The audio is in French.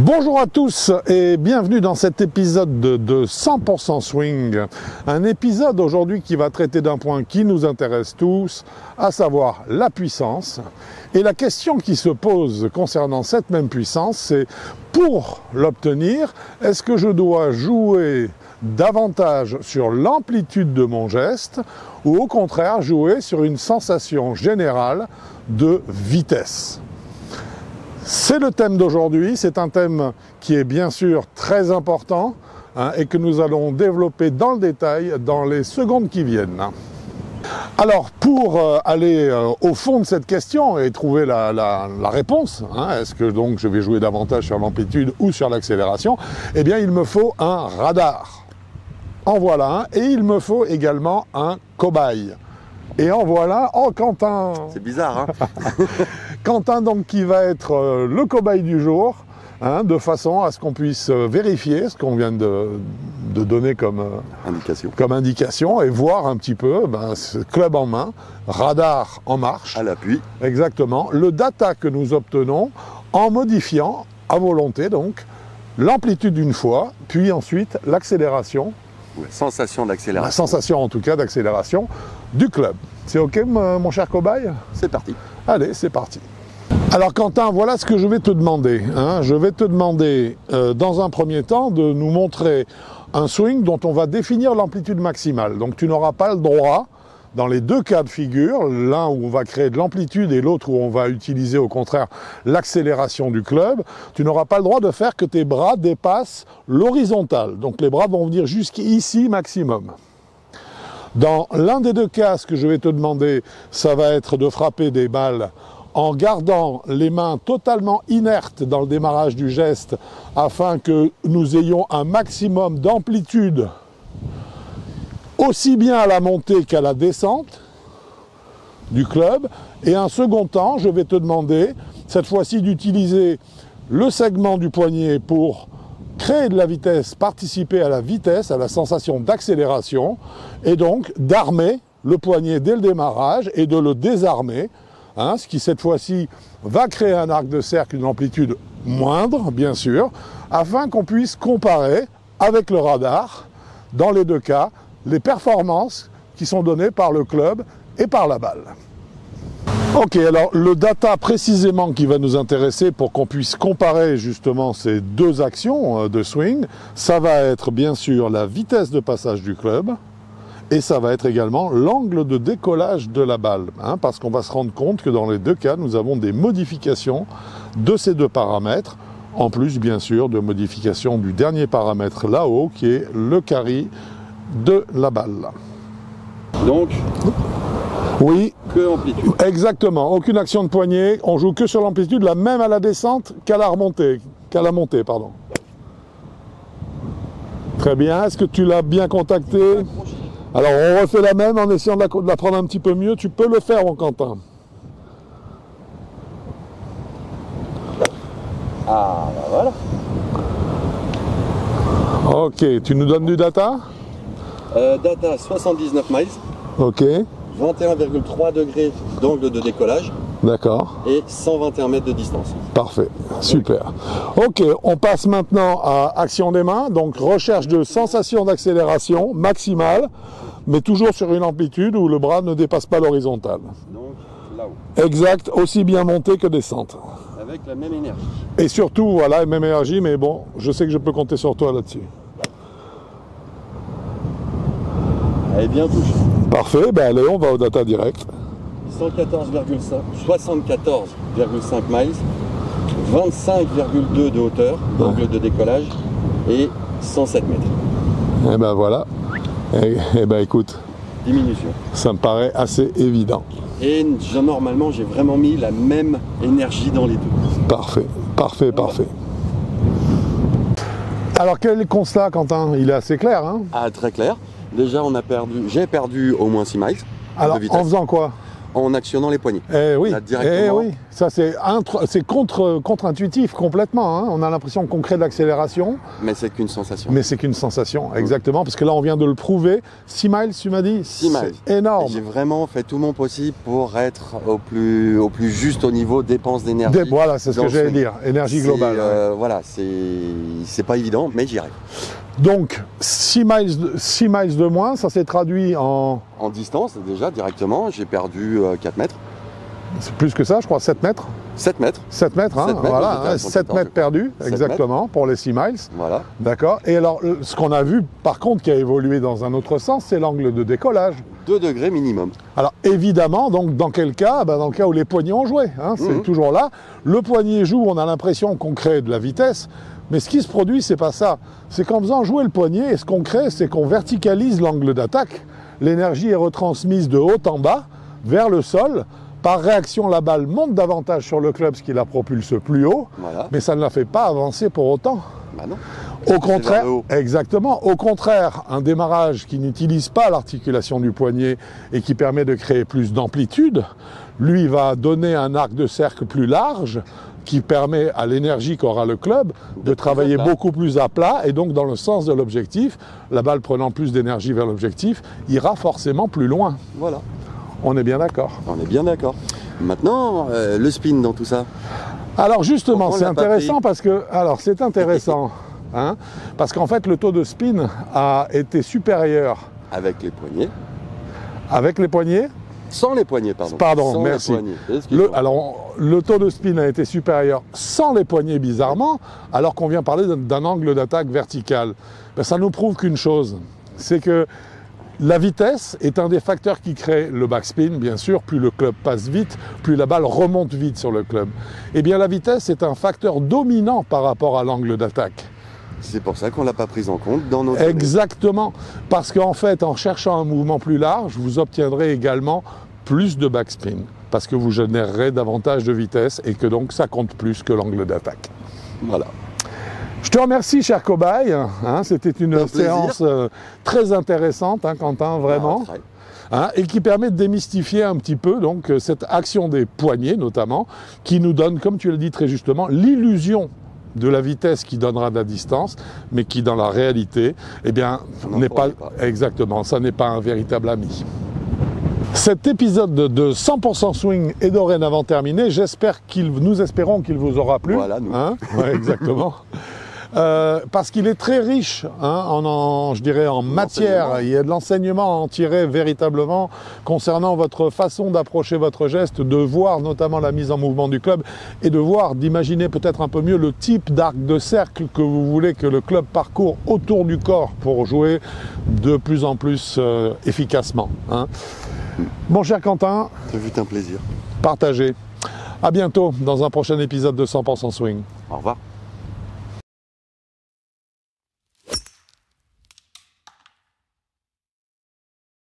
Bonjour à tous et bienvenue dans cet épisode de 100% Swing. Un épisode aujourd'hui qui va traiter d'un point qui nous intéresse tous, à savoir la puissance. Et la question qui se pose concernant cette même puissance, c'est pour l'obtenir, est-ce que je dois jouer davantage sur l'amplitude de mon geste ou au contraire jouer sur une sensation générale de vitesse ? C'est le thème d'aujourd'hui, c'est un thème qui est bien sûr très important et que nous allons développer dans le détail dans les secondes qui viennent. Alors pour aller au fond de cette question et trouver la réponse, est-ce que donc je vais jouer davantage sur l'amplitude ou sur l'accélération, eh bien il me faut un radar. En voilà un, et il me faut également un cobaye. Et en voilà, oh Quentin! C'est bizarre, hein. Quentin donc qui va être le cobaye du jour, de façon à ce qu'on puisse vérifier ce qu'on vient de donner comme indication et voir un petit peu, ce club en main, radar en marche. À l'appui. Exactement, le data que nous obtenons en modifiant à volonté donc l'amplitude d'une fois, puis ensuite l'accélération. Sensation d'accélération. La sensation en tout cas d'accélération du club. C'est ok mon cher cobaye? C'est parti. Allez, c'est parti. Alors Quentin, voilà ce que je vais te demander. Je vais te demander dans un premier temps de nous montrer un swing dont on va définir l'amplitude maximale. Donc tu n'auras pas le droit, dans les deux cas de figure, l'un où on va créer de l'amplitude et l'autre où on va utiliser au contraire l'accélération du club, tu n'auras pas le droit de faire que tes bras dépassent l'horizontale. Donc les bras vont venir jusqu'ici maximum. Dans l'un des deux cas, ce que je vais te demander, ça va être de frapper des balles en gardant les mains totalement inertes dans le démarrage du geste afin que nous ayons un maximum d'amplitude aussi bien à la montée qu'à la descente du club. Et un second temps, je vais te demander cette fois-ci d'utiliser le segment du poignet pour créer de la vitesse, participer à la vitesse, à la sensation d'accélération, et donc d'armer le poignet dès le démarrage et de le désarmer, ce qui cette fois-ci va créer un arc de cercle, une amplitude moindre, bien sûr, afin qu'on puisse comparer avec le radar, dans les deux cas, les performances qui sont données par le club et par la balle. Ok, alors le data précisément qui va nous intéresser pour qu'on puisse comparer justement ces deux actions de swing, ça va être bien sûr la vitesse de passage du club et ça va être également l'angle de décollage de la balle, parce qu'on va se rendre compte que dans les deux cas, nous avons des modifications de ces deux paramètres, en plus bien sûr de modifications du dernier paramètre là-haut qui est le carry de la balle. Donc, oui, que amplitude. Exactement, aucune action de poignet, on joue que sur l'amplitude, la même à la descente qu'à la remontée, pardon. Très bien, est-ce que tu l'as bien contacté? Alors on refait la même en essayant de la prendre un petit peu mieux, tu peux le faire mon Quentin. Ah, voilà. Ok, tu nous donnes du data? Data 79 miles. Ok. 21,3 degrés d'angle de décollage. D'accord. Et 121 mètres de distance. Parfait, super. Ok, on passe maintenant à action des mains, donc recherche de sensation d'accélération maximale, mais toujours sur une amplitude où le bras ne dépasse pas l'horizontale. Donc là-haut. Exact, aussi bien montée que descente. Avec la même énergie. Et surtout, voilà, même énergie, mais bon, je sais que je peux compter sur toi là-dessus. Elle est bien touchée. Parfait, ben allez, on va au data direct. 74,5 miles, 25,2 de hauteur, d'angle de décollage et 107 mètres. Et ben voilà. Et ben écoute, diminution. Ça me paraît assez évident. Et normalement, j'ai vraiment mis la même énergie dans les deux. Parfait, parfait, parfait. Alors quel est le constat, Quentin? Il est assez clair, Ah, très clair. Déjà, j'ai perdu au moins 6 miles. Alors, en faisant quoi? en actionnant les poignets. Oui, Là, directement. oui. Ça c'est contre-intuitif complètement. Hein. On a l'impression qu'on crée de l'accélération. Mais c'est qu'une sensation. Mais c'est qu'une sensation, exactement. Parce que là, on vient de le prouver. 6 miles, tu m'as dit? 6 miles. C'est énorme. J'ai vraiment fait tout mon possible pour être au plus juste au niveau dépenses d'énergie. Voilà, c'est ce que j'allais dire. Énergie globale. Voilà, c'est pas évident, mais j'y arrive. Donc, 6 miles de moins, ça s'est traduit en... En distance, déjà, directement, j'ai perdu 4 mètres. C'est plus que ça, je crois, 7 mètres. 7 mètres. 7 mètres, hein, 7 mètres, voilà, 7 mètres perdus, 7 exactement, mètres. pour les 6 miles. Voilà. D'accord. Et alors, ce qu'on a vu, par contre, qui a évolué dans un autre sens, c'est l'angle de décollage. 2 degrés minimum. Alors, évidemment, donc, dans quel cas? Dans le cas où les poignets ont joué, hein, c'est toujours là. Le poignet joue, on a l'impression qu'on crée de la vitesse, mais ce qui se produit, c'est pas ça. C'est qu'en faisant jouer le poignet, et ce qu'on crée, c'est qu'on verticalise l'angle d'attaque. L'énergie est retransmise de haut en bas, vers le sol. Par réaction, la balle monte davantage sur le club, ce qui la propulse plus haut, mais ça ne la fait pas avancer pour autant. Bah non. Au contraire, exactement. Au contraire, un démarrage qui n'utilise pas l'articulation du poignet et qui permet de créer plus d'amplitude, lui va donner un arc de cercle plus large qui permet à l'énergie qu'aura le club de travailler beaucoup plus à plat et donc dans le sens de l'objectif, la balle prenant plus d'énergie vers l'objectif, ira forcément plus loin. Voilà. On est bien d'accord. On est bien d'accord. Maintenant, le spin dans tout ça. Alors justement, c'est intéressant parce que... Alors c'est intéressant, hein, parce qu'en fait le taux de spin a été supérieur... Avec les poignets. Avec les poignets? Sans les poignets, pardon. Pardon, sans merci. Alors, le taux de spin a été supérieur sans les poignets, bizarrement, alors qu'on vient parler d'un angle d'attaque vertical. Ben, ça nous prouve qu'une chose, c'est que la vitesse est un des facteurs qui crée le backspin, bien sûr. Plus le club passe vite, plus la balle remonte vite sur le club. Eh bien, la vitesse est un facteur dominant par rapport à l'angle d'attaque. C'est pour ça qu'on ne l'a pas prise en compte dans nos données. Exactement, parce qu'en fait, en cherchant un mouvement plus large, vous obtiendrez également plus de backspin, parce que vous générerez davantage de vitesse et que donc ça compte plus que l'angle d'attaque. Voilà. Je te remercie, cher cobaye. Hein, c'était une séance très intéressante, hein, Quentin, vraiment. Hein, et qui permet de démystifier un petit peu donc, cette action des poignets, notamment, qui nous donne, comme tu l'as dit très justement, l'illusion de la vitesse qui donnera de la distance, mais qui dans la réalité, eh bien, n'est pas exactement, ça n'est pas un véritable ami. Cet épisode de 100% Swing est dorénavant terminé. Nous espérons qu'il vous aura plu. Voilà, nous. Hein, ouais, exactement. Parce qu'il est très riche, hein, je dirais en matière. Il y a de l'enseignement à en tirer véritablement concernant votre façon d'approcher votre geste, de voir notamment la mise en mouvement du club et de voir, d'imaginer peut-être un peu mieux le type d'arc de cercle que vous voulez que le club parcourt autour du corps pour jouer de plus en plus efficacement. Hein. Mon cher Quentin, ça fut un plaisir. Partagez. À bientôt dans un prochain épisode de 100% Swing. Au revoir.